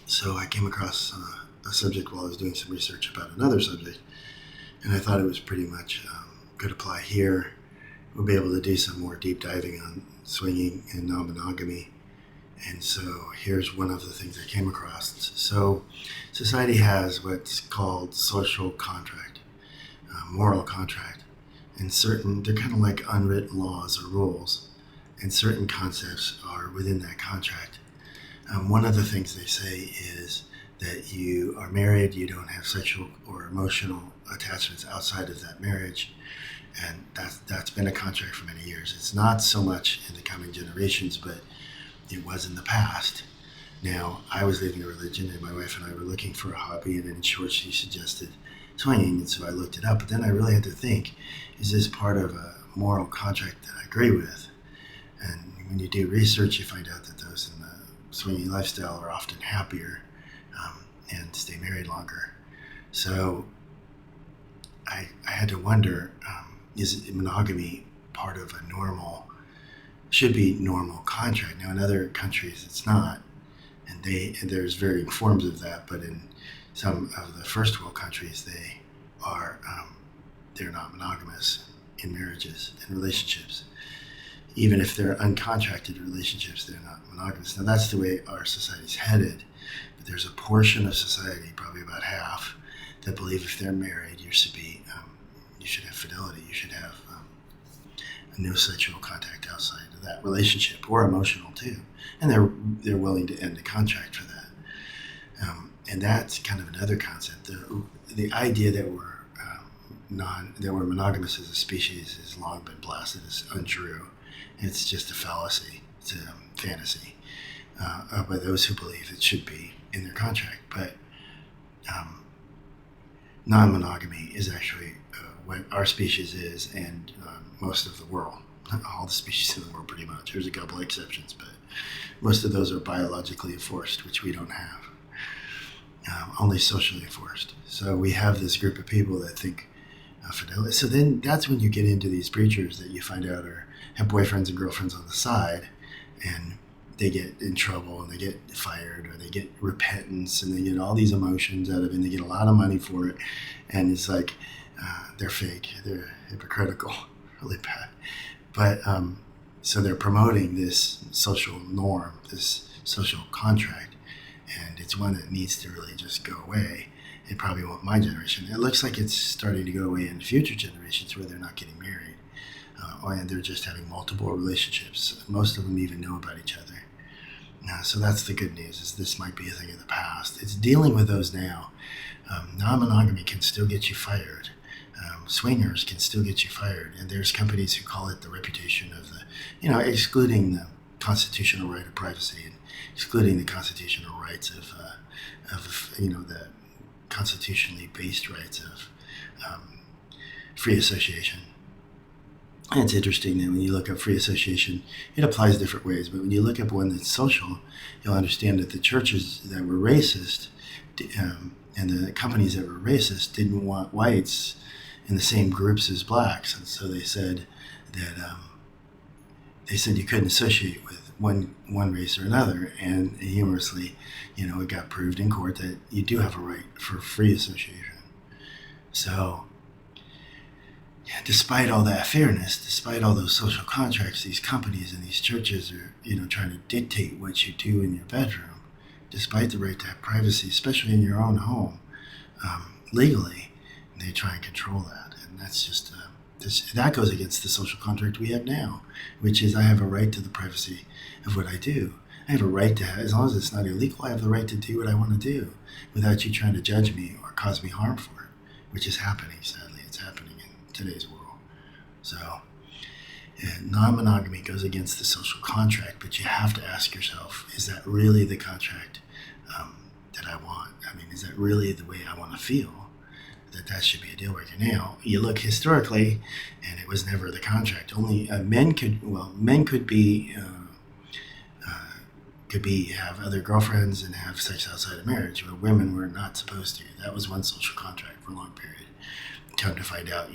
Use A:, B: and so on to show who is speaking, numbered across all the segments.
A: So I came across a subject while I was doing some research about another subject, and I thought it was pretty much could apply here. We'll be able to do some more deep diving on swinging and non-monogamy. And so here's one of the things I came across. So society has what's called social contract, moral contract, and they're kind of like unwritten laws or rules, and certain concepts are within that contract. One of the things they say is that you are married, you don't have sexual or emotional attachments outside of that marriage, and that's been a contract for many years. It's not so much in the coming generations, but it was in the past. Now, I was leaving a religion, and my wife and I were looking for a hobby, and in short, she suggested swinging, and so I looked it up. But then I really had to think, is this part of a moral contract that I agree with? And when you do research, you find out that those in the swinging lifestyle are often happier and stay married longer. So I had to wonder, is monogamy part of should be normal contract? Now in other countries it's not, and there's varying forms of that, but in some of the first world countries they're not monogamous in marriages and relationships. Even if they're uncontracted relationships, they're not monogamous. Now that's the way our society's headed, but there's a portion of society, probably about half, that believe if they're married, you should have fidelity, you should have no sexual contact outside of that relationship, or emotional too, and they're willing to end the contract for that. And that's kind of another concept. The idea that we're monogamous as a species has long been blasted as untrue. It's just a fallacy. It's a fantasy by those who believe it should be in their contract. But non-monogamy is actually what our species is, and most of the world. All the species in the world, pretty much. There's a couple exceptions, but most of those are biologically enforced, which we don't have. Only socially enforced. So we have this group of people that think fidelity. So then that's when you get into these preachers that you find out have boyfriends and girlfriends on the side, and they get in trouble and they get fired, or they get repentance, and they get all these emotions out of it, and they get a lot of money for it, and it's like they're fake, they're hypocritical, really bad. But so they're promoting this social norm, this social contract, and it's one that needs to really just go away. It probably won't my generation. It looks like it's starting to go away in future generations where they're not getting married, and they're just having multiple relationships. Most of them even know about each other. So that's the good news, is this might be a thing of the past. It's dealing with those now. Non-monogamy can still get you fired. Swingers can still get you fired. And there's companies who call it the reputation of excluding the constitutional right of privacy, and excluding the constitutional rights of the constitutionally based rights of free association. And it's interesting that when you look up free association, it applies different ways, but when you look up one that's social, you'll understand that the churches that were racist and the companies that were racist didn't want whites in the same groups as blacks, and so they said that you couldn't associate with one race or another. And humorously, it got proved in court that you do have a right for free association. So despite all that fairness, despite all those social contracts, these companies and these churches are trying to dictate what you do in your bedroom, despite the right to have privacy, especially in your own home, legally. They try and control that, and that's just that goes against the social contract we have now, which is I have a right to the privacy of what I do. I have a right to as long as it's not illegal, I have the right to do what I want to do without you trying to judge me or cause me harm for it, which is happening. Sadly, it's happening in today's world. So non-monogamy goes against the social contract, but you have to ask yourself, is that really the contract that I want? I mean, is that really the way I want to feel? That should be a deal breaker. Now, you look historically, and it was never the contract. Only men could have other girlfriends and have sex outside of marriage, but women were not supposed to. That was one social contract for a long period. come to find out,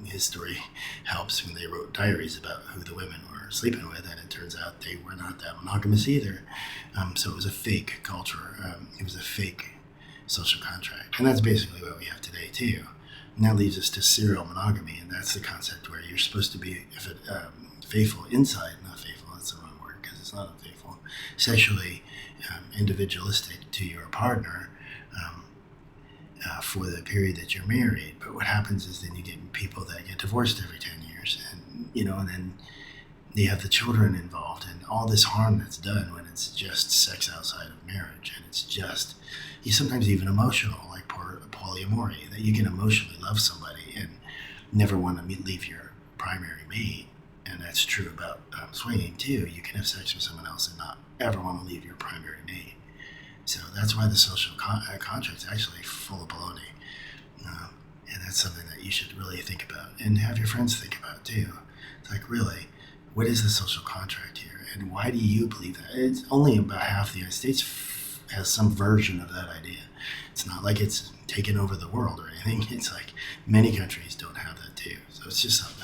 A: his story helps when they wrote diaries about who the women were sleeping with, and it turns out they were not that monogamous either. So it was a fake culture. It was a fake social contract. And that's basically what we have today, too. And that leads us to serial monogamy, and that's the concept where you're supposed to be faithful inside, not faithful, that's the wrong word because it's not unfaithful, sexually individualistic to your partner for the period that you're married. But what happens is then you get people that get divorced every 10 years, and then you have the children involved and all this harm that's done when it's just sex outside of marriage, and it's just, you sometimes even emotional, like polyamory, that you can emotionally love somebody and never want to leave your primary mate. And that's true about swinging too. You can have sex with someone else and not ever want to leave your primary mate. So that's why the social contract is actually full of baloney. And that's something that you should really think about and have your friends think about too. It's like, really, what is the social contract here? And why do you believe that? It's only about half the United States has some version of that idea. It's not like it's taken over the world or anything. It's like many countries don't have that too. So it's just something